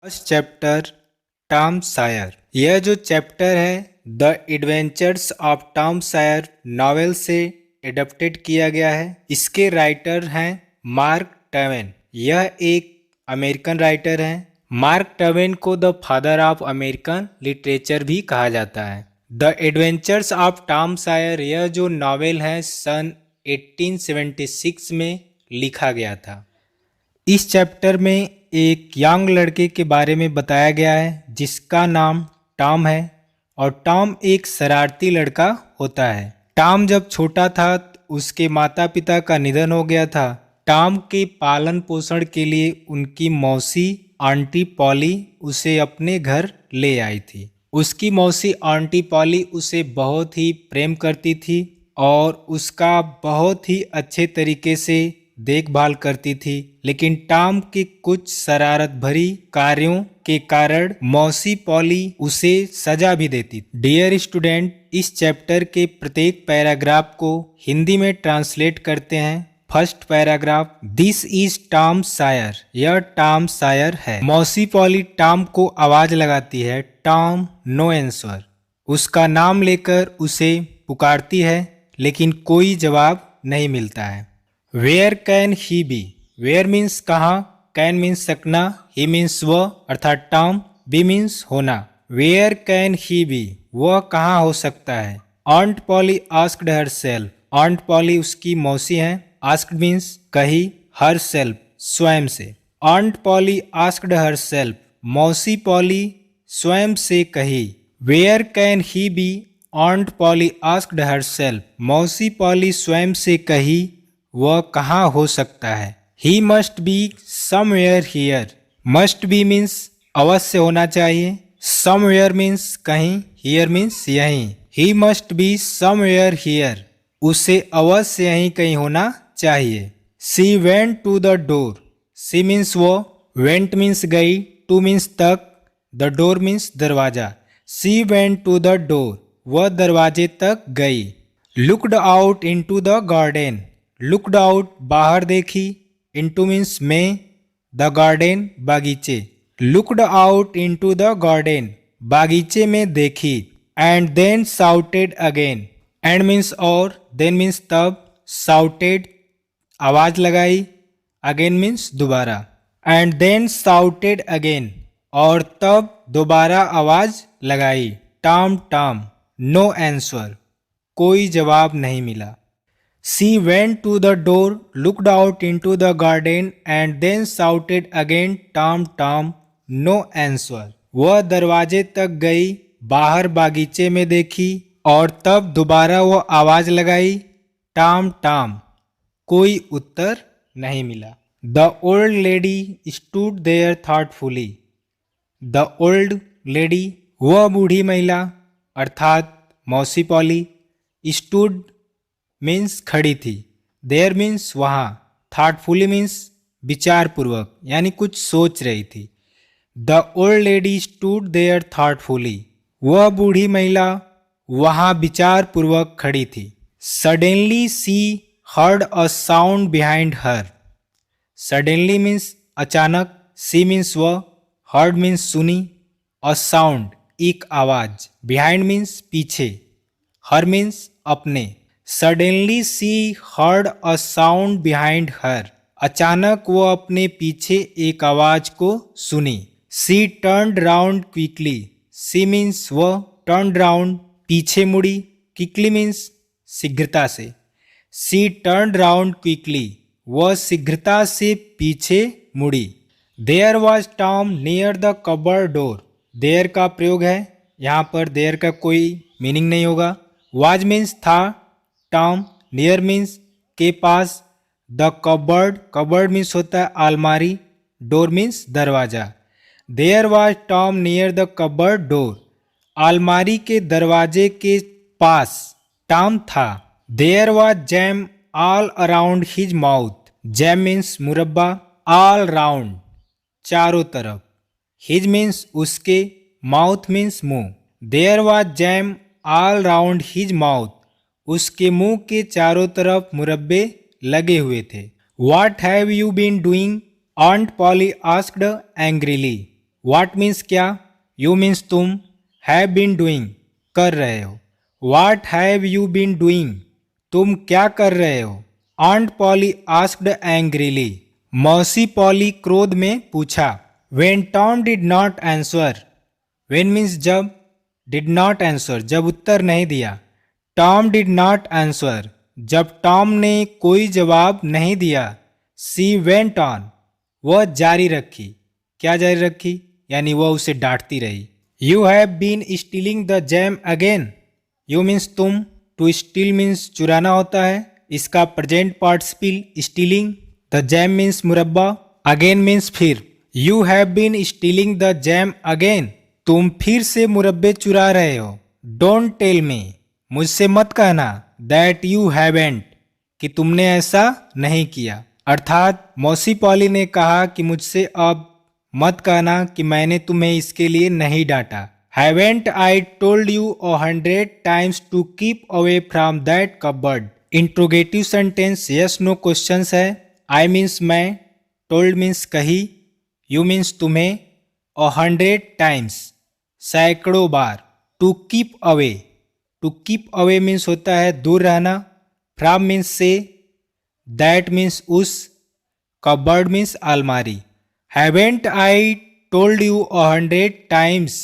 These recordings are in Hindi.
First chapter Tom Sawyer. यह जो चैप्टर है the adventures of Tom Sawyer novel से एडप्टेड किया गया है। इसके राइटर हैं मार्क ट्वेन। यह एक अमेरिकन राइटर हैं। मार्क ट्वेन को the father of American literature भी कहा जाता है। The adventures of Tom Sawyer यह जो नॉवेल है सन 1876 में लिखा गया था। इस चैप्टर में एक यंग लड़के के बारे में बताया गया है जिसका नाम टॉम है और टॉम एक शरारती लड़का होता है। टॉम जब छोटा था तो उसके माता पिता का निधन हो गया था। टॉम के पालन पोषण के लिए उनकी मौसी आंटी पॉली उसे अपने घर ले आई थी। उसकी मौसी आंटी पॉली उसे बहुत ही प्रेम करती थी और उसका बहुत ही अच्छे तरीके से देखभाल करती थी, लेकिन टॉम के कुछ शरारत भरी कार्यों के कारण मौसी पॉली उसे सजा भी देती। डियर स्टूडेंट, इस चैप्टर के प्रत्येक पैराग्राफ को हिंदी में ट्रांसलेट करते हैं। First paragraph, this is Tom Sawyer. यह टॉम सायर है। मौसी पॉली टॉम को आवाज लगाती है, टॉम नो आंसर। उसका नाम लेकर उसे पुकारती है लेकिन कोई जवाब नहीं मिलता है। Where can he be. Where means कहाँ, कैन मीन्स सकना, ही मीन्स वह अर्थात टॉम, बी मीन्स होना। वेयर कैन ही बी, वह कहाँ हो सकता है। Aunt Polly asked herself. Aunt Polly उसकी मौसी हैं। आस्क्ड मीन्स कही, हर सेल्फ स्वयं से। Aunt Polly asked herself, मौसी पॉली स्वयं से कही। Where can he be, aunt Polly asked herself, मौसी पॉली स्वयं से कही वह कहाँ हो सकता है। He must be somewhere here. Must be means अवश्य होना चाहिए। समवेयर मीन्स कहीं, हियर मीन्स यहीं। He must be somewhere here, उसे अवश्य यहीं कहीं होना चाहिए। She went to the door. She means वो, वेंट मीन्स गई, टू मीन्स तक, द डोर मीन्स दरवाजा। She went to the door, वह दरवाजे तक गई। Looked out into the garden. Looked out बाहर देखी, इनटू मीन्स में, द गार्डन बागीचे। Looked out into the garden, बागीचे में देखी। And then shouted again. And means और, देन मीन्स तब, साउटेड आवाज लगाई, अगेन मीन्स दोबारा। एंड देन साउटेड अगेन, और तब दोबारा आवाज लगाई। टॉम टॉम, नो आंसर, कोई जवाब नहीं मिला। She went to the door, looked out into the garden and then shouted again, Tom, Tom, no answer. वह दरवाजे तक गई, बाहर बागीचे में देखी और तब दोबारा वह आवाज लगाई, टॉम टॉम, कोई उत्तर नहीं मिला। The old lady stood there thoughtfully. The old lady, वह बूढ़ी महिला अर्थात मौसी पॉली, stood मीन्स खड़ी थी, देयर मीन्स वहाँ, थाटफुली मीन्स विचार पूर्वक यानी कुछ सोच रही थी। The old lady stood there thoughtfully, वह बूढ़ी महिला वहाँ विचार पूर्वक खड़ी थी। Suddenly she heard a sound behind her. Suddenly means अचानक, सी मीन्स वह, हर्ड मीन्स सुनी, अ साउंड एक आवाज, बिहाइंड मीन्स पीछे, हर मीन्स अपने। Suddenly she heard a sound behind her, अचानक वो अपने पीछे एक आवाज को सुनी। She turned round quickly. She means वह, टर्न्ड राउंड पीछे मुड़ी, क्विकली मीन्स शीघ्रता से। सी टर्न्ड राउंड क्विकली, वह शीघ्रता से पीछे मुड़ी। There was Tom near the cupboard door. There का प्रयोग है, यहाँ पर देयर का कोई मीनिंग नहीं होगा। वाज मीन्स था, टॉम, नियर मीन्स के पास, द कबर्ड, कबर्ड मीन्स होता है अलमारी, डोर मीन्स दरवाजा। There was Tom near the cupboard door, अलमारी के दरवाजे के पास टॉम था। There was jam all around his mouth. Jam means मुरब्बा, ऑल राउंड चारों तरफ, हिज मीन्स उसके, माउथ मीन्स मुंह। There was jam all round his mouth, उसके मुंह के चारों तरफ मुरब्बे लगे हुए थे। What have you been doing? Aunt Polly asked angrily. What means क्या, यू मीन्स तुम, हैव बीन डूइंग कर रहे हो, what have you been doing तुम क्या कर रहे हो। आंट पॉली आस्क्ड एंग्रीली, मौसी पॉली क्रोध में पूछा। When Tom did not answer, when means जब, डिड नॉट आंसर जब उत्तर नहीं दिया, टॉम डिड नॉट आंसर जब टॉम ने कोई जवाब नहीं दिया, सी वेंट ऑन वह जारी रखी, क्या जारी रखी, यानी वह उसे डांटती रही। You have been stealing the jam again, you means तुम, टू स्टील मीन्स चुराना होता है, इसका present participle stealing, the jam means मुरब्बा, अगेन मीन्स फिर। You have been stealing the jam again तुम फिर से मुरब्बे चुरा रहे हो। डोंट टेल मी मुझसे मत कहना, दैट यू हैवेंट कि तुमने ऐसा नहीं किया। अर्थात मौसी पॉली ने कहा कि मुझसे अब मत कहना कि मैंने तुम्हें इसके लिए नहीं डांटा। Haven't I told you 100 times to keep away from that cupboard. Interrogative sentence yes no questions है। आई मीन्स मैं, टोल्ड मीन्स कही, यू मीन्स तुम्हें, 100 times सैकड़ों बार, to keep away, to keep away means होता है दूर रहना, फ्रॉम मीन्स से, दैट मीन्स उस, कबर्ड मीन्स अलमारी। Haven't I told you 100 times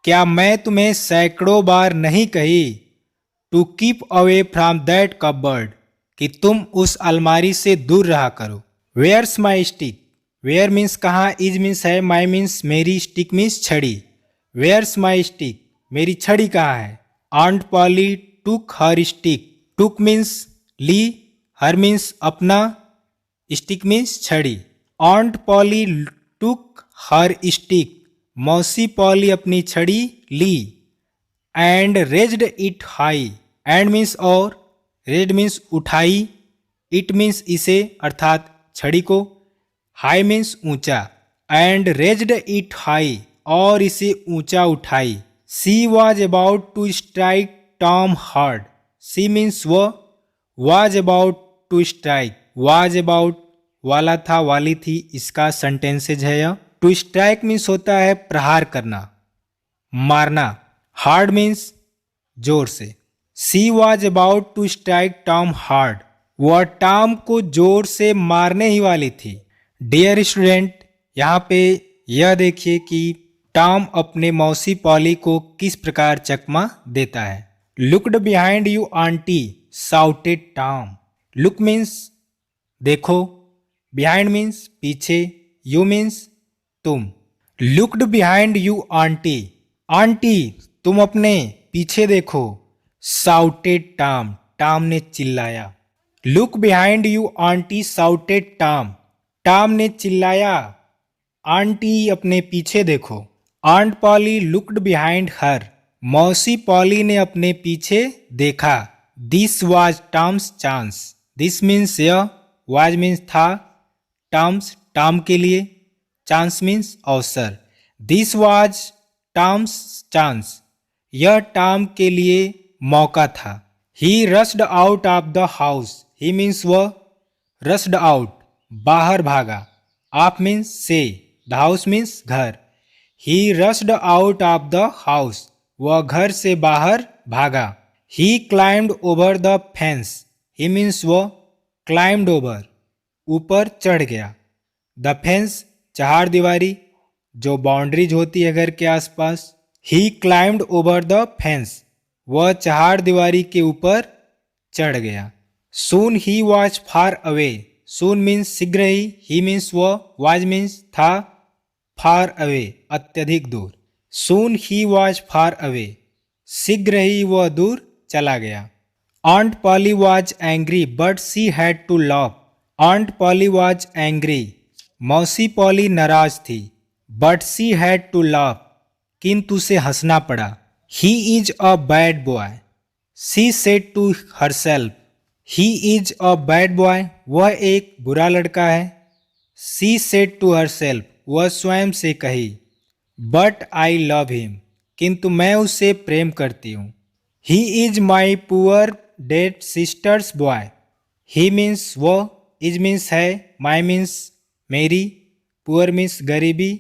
क्या मैं तुम्हें सैकड़ों बार नहीं कही, to keep away from that cupboard कि तुम उस अलमारी से दूर रहा करो। Where's my stick, where means कहाँ, इज मीन्स है, माई मीन्स मेरी, स्टिक मीन्स छड़ी। वेयर्स माई स्टिक मेरी छड़ी कहाँ है। Aunt Polly took her stick, took means ली, हर मीन्स अपना, स्टिक मीन्स छड़ी। Aunt Polly took her stick मौसी पॉली अपनी छड़ी ली, and raised it high, and means और, रेज्ड मीन्स उठाई, इट मीन्स इसे अर्थात छड़ी को, हाई मीन्स ऊंचा, एंड रेज्ड इट हाई और इसे ऊंचा उठाई। She was about to strike Tom hard, she means वह, was about to strike, was about वाला था, वाली थी, इसका सेंटेंसेज है यह। टू स्ट्राइक मीन्स होता है प्रहार करना, मारना, हार्ड मीन्स जोर से। She was about to strike Tom hard, वह टॉम को जोर से मारने ही वाली थी। डियर स्टूडेंट, यहाँ पे यह देखिए कि टॉम अपने मौसी पॉली को किस प्रकार चकमा देता है। Looked behind you aunty shouted Tom, look means देखो, बिहाइंड मीन्स पीछे, यू मीन्स तुम। Looked behind you aunty, aunty तुम अपने पीछे देखो। साउटेड टॉम, टॉम ने चिल्लाया। Look behind you aunty shouted Tom, Tom ने चिल्लाया, आंटी अपने पीछे देखो। Aunt Polly looked behind her, मौसी पॉली ने अपने पीछे देखा। This was Tom's chance, this means यह, वाज मीन्स था, टॉम्स टॉम के लिए, चांस मीन्स अवसर। दिस वाज टॉम्स चांस, यह टॉम के लिए मौका था। He rushed out of the house, he means वह, रस्ड आउट बाहर भागा, ऑफ मीन्स से, द हाउस मीन्स घर। He rushed out of the house, वह घर से बाहर भागा। He climbed over the fence, he means वह, क्लाइम्ड ओवर ऊपर चढ़ गया, द फेंस चार दीवारी, जो बाउंड्रीज होती है घर के आसपास। He climbed over the fence, वह चार दीवारी के ऊपर चढ़ गया। Soon he was far away, soon means शीघ्र ही मीन्स वह, वाज मीन्स था, फार अवे अत्यधिक दूर। सून ही वॉज फार अवे, शीघ्र ही वह दूर चला गया। Aunt Polly was angry but she had to laugh, Aunt Polly was angry मौसी पॉली नाराज थी, but she had to laugh किंतु उसे हंसना पड़ा। He is a bad boy, she said to herself, he is a bad boy वह एक बुरा लड़का है। सी सेड टू हरसेल्फ वह स्वयं से कही। बट आई लव हिम किंतु मैं उसे प्रेम करती हूँ। He is my poor dead sisters boy, he means वह, इज मीन्स है, माई मीन्स मेरी, पुअर मीन्स गरीबी,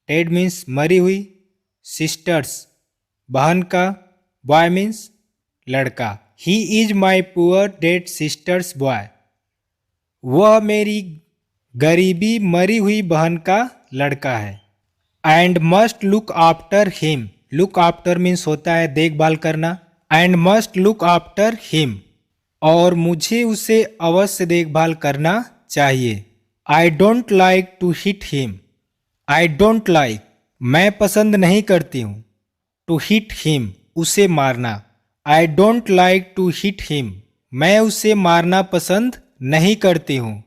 डेड मीन्स मरी हुई, सिस्टर्स बहन का, बॉय मीन्स लड़का। He is my poor dead sisters boy, वह मेरी गरीबी मरी हुई बहन का लड़का है। And must look after him, look after means होता है देखभाल करना, and must look after him, और मुझे उसे अवश्य देखभाल करना चाहिए। I don't like to hit him, I don't like मैं पसंद नहीं करती हूँ, टू हिट हिम उसे मारना। I don't like to hit him, मैं उसे मारना पसंद नहीं करती हूँ।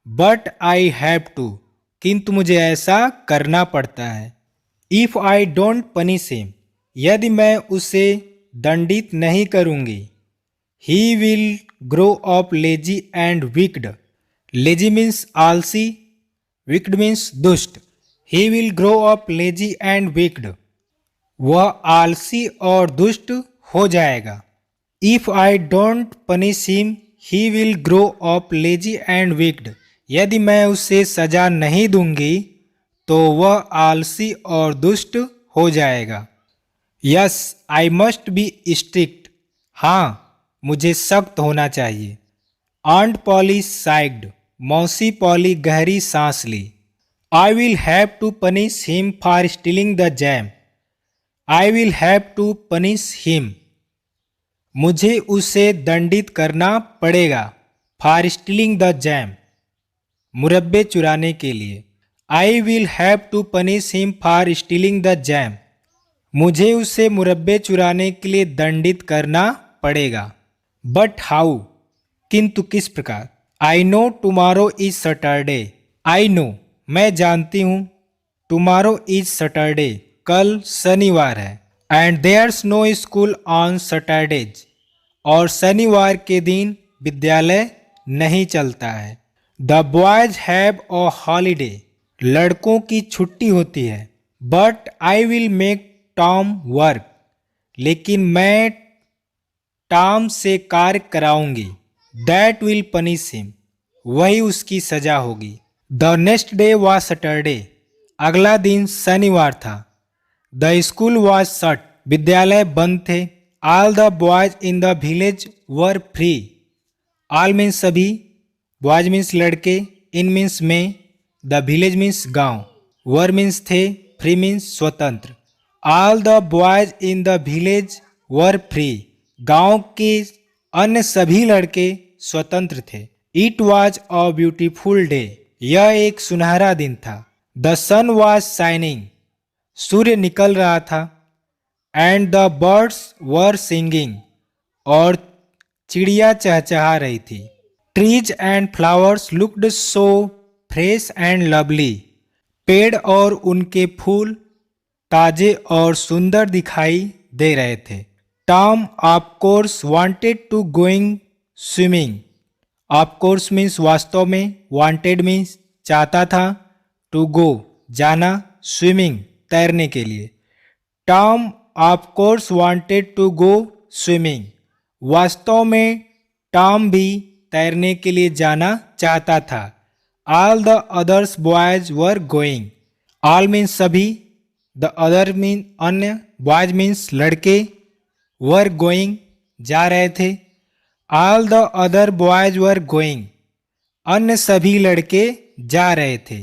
बट आई हैव टू, किंतु मुझे ऐसा करना पड़ता है। If I don't punish him, यदि मैं उसे दंडित नहीं करूँगी। He will grow up lazy and wicked, lazy means आलसी, विक्ड मीन्स दुष्ट। He will grow up lazy and wicked, वह आलसी और दुष्ट हो जाएगा। If I don't punish him he will grow up lazy and wicked, यदि मैं उसे सजा नहीं दूंगी तो वह आलसी और दुष्ट हो जाएगा। Yes I must be strict, हाँ मुझे सख्त होना चाहिए। आंट पॉली साइग्ड, मौसी पॉली गहरी सांस ली। I will have to punish him for stealing the jam, I will have to punish him, मुझे उसे दंडित करना पड़ेगा। फॉर स्टीलिंग द जैम, मुरब्बे चुराने के लिए। I will have to punish him for stealing the jam, मुझे उसे मुरब्बे चुराने के लिए दंडित करना पड़ेगा। बट हाउ, किंतु किस प्रकार। I know tomorrow is Saturday, I know मैं जानती हूँ, टुमारो इज सैटरडे कल शनिवार है। And there's no school on Saturdays, और शनिवार के दिन विद्यालय नहीं चलता है। The boys have a holiday, लड़कों की छुट्टी होती है। But I will make Tom work, लेकिन मैं टॉम से कार्य कराऊंगी। दैट विल पनिश हिम, वही उसकी सजा होगी। The next day was Saturday, अगला दिन शनिवार था। द स्कूल वॉज शट, विद्यालय बंद थे। All the boys in the village were free, all means सभी, बॉयज मीन्स लड़के, इन मीन्स में, द विलेज मीन्स गांव, वर मीन्स थे, फ्री मीन्स स्वतंत्र। All the boys in the village were free, गांव के अन्य सभी लड़के स्वतंत्र थे। It was a beautiful day, यह एक सुनहरा दिन था। द सन वॉज शाइनिंग, सूर्य निकल रहा था। And the birds were singing, और चिड़िया चहचहा रही थी। Trees and flowers looked so fresh and lovely, पेड़ और उनके फूल ताजे और सुंदर दिखाई दे रहे थे। Tom of course wanted to going swimming, of course means वास्तव में, वांटेड मीन्स चाहता था, टू गो जाना, स्विमिंग तैरने के लिए। Tom of course wanted to go swimming, वास्तव में टॉम भी तैरने के लिए जाना चाहता था। All the others boys were going, all means सभी, द अदर मीन अन्य, बॉयज मीन्स लड़के, वर गोइंग जा रहे थे। All the other boys were going, अन्य सभी लड़के जा रहे थे।